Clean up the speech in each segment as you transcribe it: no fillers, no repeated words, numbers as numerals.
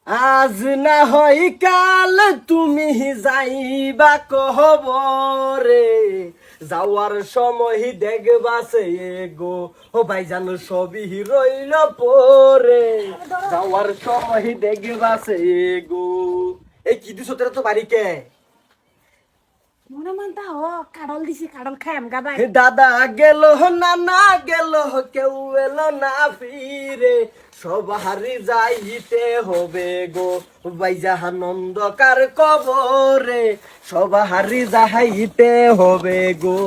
আজ না হয় কাল তুমি যাইবা কহবরে, যাওয়ার সময় দেখবা সে গো ও ভাইজান সবই রইল পরে, যাওয়ার সময় দেখবা সে গো। এই কি দিছো তোরা তো বাড়িকে? মনে মানতা হ কাডল দিছি, কাডল খাইম গাবাই। দাদা গেল নানা গেল কেউ এলো না ফিরে, সবারই যাইতে হবে গো ভাইজান অন্ধকার কবরে, সবারই যাইতে হবে গো।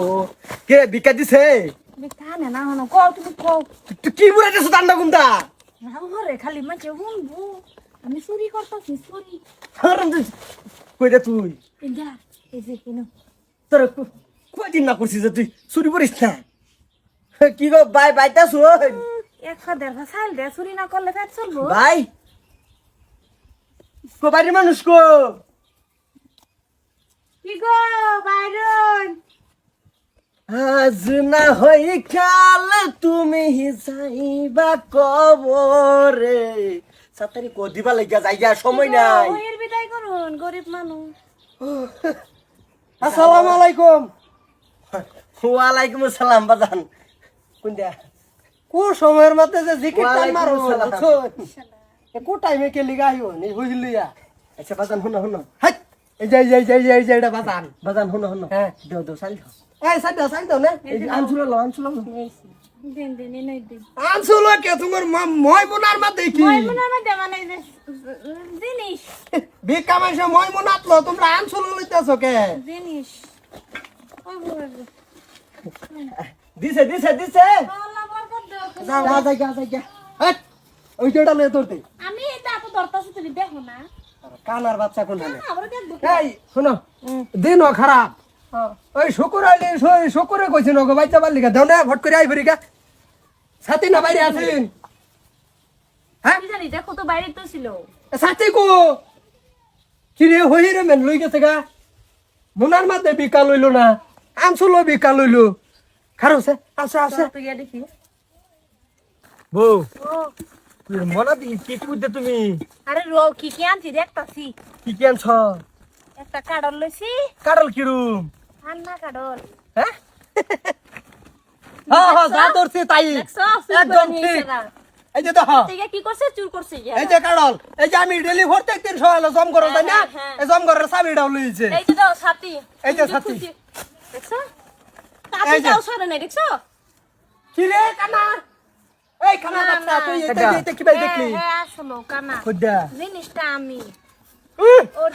কে বিকা দিছে? কানে না হনো কও, তুমি কও। তুই কি বুড়াইতেছ দান্ডা গুন্দা? নাও ঘরে খালি মাঝে শুনবো আমি চুরি করতেছি, চুরি। কইরা তুই যা এই যে কিনো তোর কয়দিন না করছিস যে তুই চুরি করিস না? কি গো ভাই বাইতাছ? এক দেড় সাল দে চুরি না করলে পেট চলবো ভাই কো বাড়ির মানুষ কো? কি গো বাইরন? আজ না হই কাল তুমি যাইবা কবরে, সাতারি কো দিবা লাগিয়া যাইয়া সময় নাই। ওইর বিদায় করুন, গরিব মানুষ। আসসালামু আলাইকুম। ওয়ালাইকুম আসসালাম বাজান। কোন দিয়া কো সময়ের মধ্যে যে জিকির টান মারো ওয়ালাইকুম বুঝছো? আসসালাম। কো টাইমে কে লিগা আইও নি বুঝলিয়া? আচ্ছা বাজান শুনো শুনো। হাই এই যে এটা বাজান। বাজান শুনো শুনো। হ্যাঁ। দেও দেও চাল দাও। এই সাইড দাও না। এই যে আনছুলো লো আনছুলো লো। দিন দিন এনে দিন আনছুলো কে তোমার মই বোনার মধ্যে কি? মই মনে মধ্যে মানে যে জিনিস ভিক্ষা মাইছে মই বোনাত লো তোমরা আনছুলো লইতাছো কে? জিনিস ওই বলে দিছে দিছে দিছে। আল্লাহ বরকত দাও। যা যা যা যা। হাই ওই যেটা লয়ে তোরতে আমি এটা তো ধরতাছি, তুমি দেখো না। কানার বাচ্চা কোন জানে? আবার দেখবো এই শুনো দিনও খারাপ ওই শুকুর আইলে শুকুরে কইছে নগো বাইচা বাল লিগা দাও না ভট করে আই ফিরিকা সাথী না বাইরে আছেন হ্যাঁ কি জানি দেখো তো বাইরে তো ছিল। সাথী কো কিরে হই রে মেন লই গেছে গা মুনার মধ্যে বিকা লইলো না আনছুলো বিকা লইলো খারোছে আছে আছে তো গিয়া দেখি। বউ ও তুই মনা দি কি কইতে তুমি? আরে রো কি কি আনছি দেখতাছি। কি কি আনছ? একটা কাডল লইছি, কারল কিরুম? আন্না কাডল। হ্যাঁ হ্যাঁ হ্যাঁ যা ধরছি তাই দেখছো একদম ঠিক। এই যে দেখো ঠিক কি করছে, চুর করছে গিয়া। এই যে কারল এই যে আমি ডেলি ভরতে 300 হলো জম করো তাই না হ্যাঁ। এই জম করার চাবিটাও লইছে এই যে দাও ছাতি, এই যে ছাতি। দেখছো এই ছাতি যে। দাও সরে নাই, দেখছো? কি রে কানা এই কানা না, বাচ্চা না। তুই এটা। এটা কি ভাই দেখলি হ্যাঁ আসলো কানা খুদা জিনিসটা আমি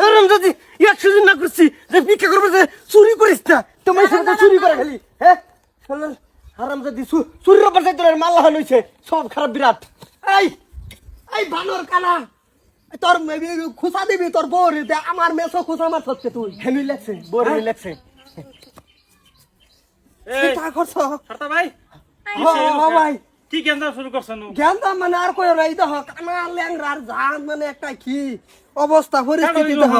হারাম যদি 100 দিন না করছি যে ভিক্ষা করবে যে চুরি করিস না তোমার সাথে চুরি করে খালি হ্যাঁ শালার হারাম যদি চুরির উপর যাই তোর মাল্লা হইছে সব খারাপ বিরাট এই এই বানর কানা তোর খুসা দিবি তোর বউর আমার মেসো খুসা মার সত্যি তুই হেমি লাগছে বড় হেমি লাগছে চিন্তা করছ হারতা ভাই ভাই কি কেন্দ্র শুরু করছেন? জ্ঞান দাম মানে আর কই রাই দেখ কানা ল্যাংরার জান মানে একটা কি অবস্থা পরিস্থিতি দেখ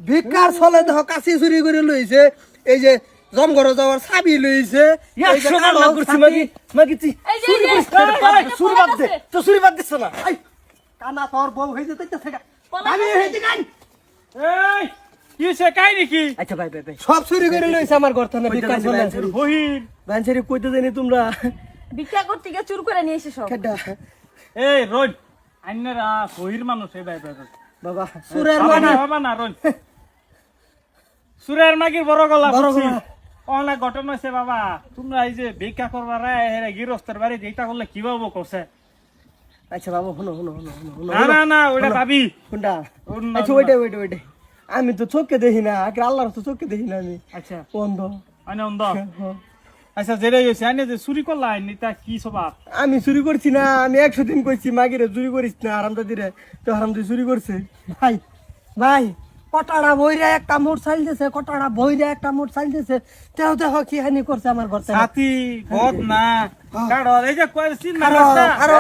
ভিক্ষার ছলে দেখ কাশি চুরি করে লইছে এই যে জমঘর যাওয়ার চাবি লইছে এই যে 100 বার না কালো করছি ছাতি। মাগি তুই এই যে, চুরি এই যে, করিস না, এই যে, চুরি বাদ দে আছে। তো চুরি বাদ দিছ না এই, কানা তোর বউ হয়ে যেতে থাকা পলা আমি আছে। হইতে গান এই কি সে কাই নাকি? আচ্ছা ভাই ভাই ভাই সব চুরি করে লইছে আমার ঘর থেকে ভিক্ষার ছলে বহিন বানসারি কইতে জানি তোমরা ভিক্ষা করতে গিয়ে চুর করে নিয়ে এসে সব। কেডা এই রোজ আইনারা বহির মানুষ এই ভাই ভাই বাবা সুরের বাবা না মানে বাবা না রোজ সুরের মাগির বড় গলা বড় বুঝছি। গলা। অনেক ঘটনা হয়েছে বাবা, তোমরা এই যে ভিক্ষা করবার গৃহস্থের বাড়ি এইটা করলে কি বাবু করছে? আচ্ছা বাবা শুনো শুনো শুনো শুনো না না না ওইটা ভাবি কোনটা অন্য, আচ্ছা অন্য। ওইটা আমি তো চোখে দেখি না আগে আল্লাহর তো চোখে দেখি না আমি আচ্ছা বন্ধ অন্য আচ্ছা যেটাই হয়েছে আইনে যে চুরি করলা আইনি তা কি স্বভাব? আমি চুরি করছি না, আমি 100 দিন কইছি মাগিরে চুরি করিস না হারামজাদিরে, তো হারামজাদি চুরি করছে। ভাই ভাই কটাড়া বইরে একটা মোট চাইল দিছে কটাড়া বইরে একটা মোট চাইল দিছে তেও দেখ কি হানি করছে আমার ঘর থেকে ছাতি বদ না কাড় এই যে কয় চিন আর মারতা আর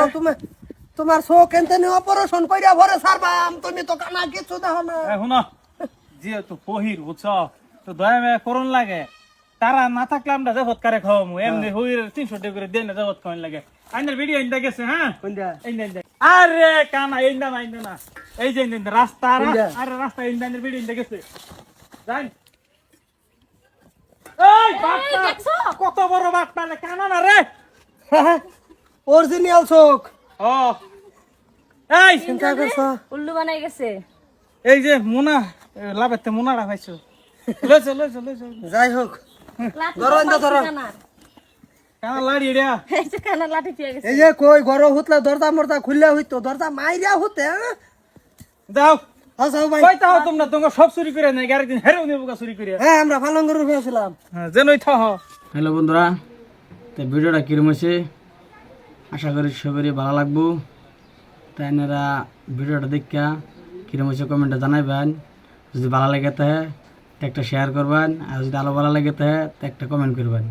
তোমার চোখ এনতে অপারেশন কইরা ভরে সারবাম তুমি তো কানা কিছু দেখো না শুন যেহেতু বহির বুঝছ তো দয়া মেয়া করুন লাগে, তারা না থাকলে আমরা জগৎ কারে খাওয়ামু এমনি হইর 300 টাকা করে দেন জগৎ খাওয়ান লাগে। আইনের ভিডিও ইন্দা গেছে হ্যাঁ কোনটা এই আরে কানা ইন্দা না এই যে ইন্দা রাস্তা ইন্দা। আরে রাস্তা ইন্দানের বিড়ি ইন্দা গেছে যাই এই বাপটা দেখছো? কত বড় বাপটা রে কানা না রে অরিজিনাল চোখ ও এই চিন্তা করছ উল্লু বানাই গেছে এই যে মুনা লাভেতে মুনাটা পাইছো লইছো যাই হোক লাঠি ধরো, ইন্দা ধরো। কানার। কানা লাড়ি রে এই যে কানার লাঠি পেয়ে গেছে এই যে কই ঘর হুতলে দরজা মরজা খুললে হইতো দরজা মাইরা হতে যাও আচ্ছা ভাই কইতা হও তোমরা তোমরা সব চুরি করে নাই আরেকদিন হেরেও নেবো চুরি করে হ্যাঁ আমরা পালন করে ফেলেছিলাম যেনই থাহ হ্যালো বন্ধুরা, তো ভিডিওটা কীরকম হয়েছে আশা করি সবারই ভালো লাগবো। তাই আপনারা ভিডিওটা দেখা কীরকম হয়েছে কমেন্টে জানাইবেন। যদি ভালো লেগে থাকে তো একটা শেয়ার করবেন, আর যদি আরও ভালো লেগে থাকে তো একটা কমেন্ট করবেন।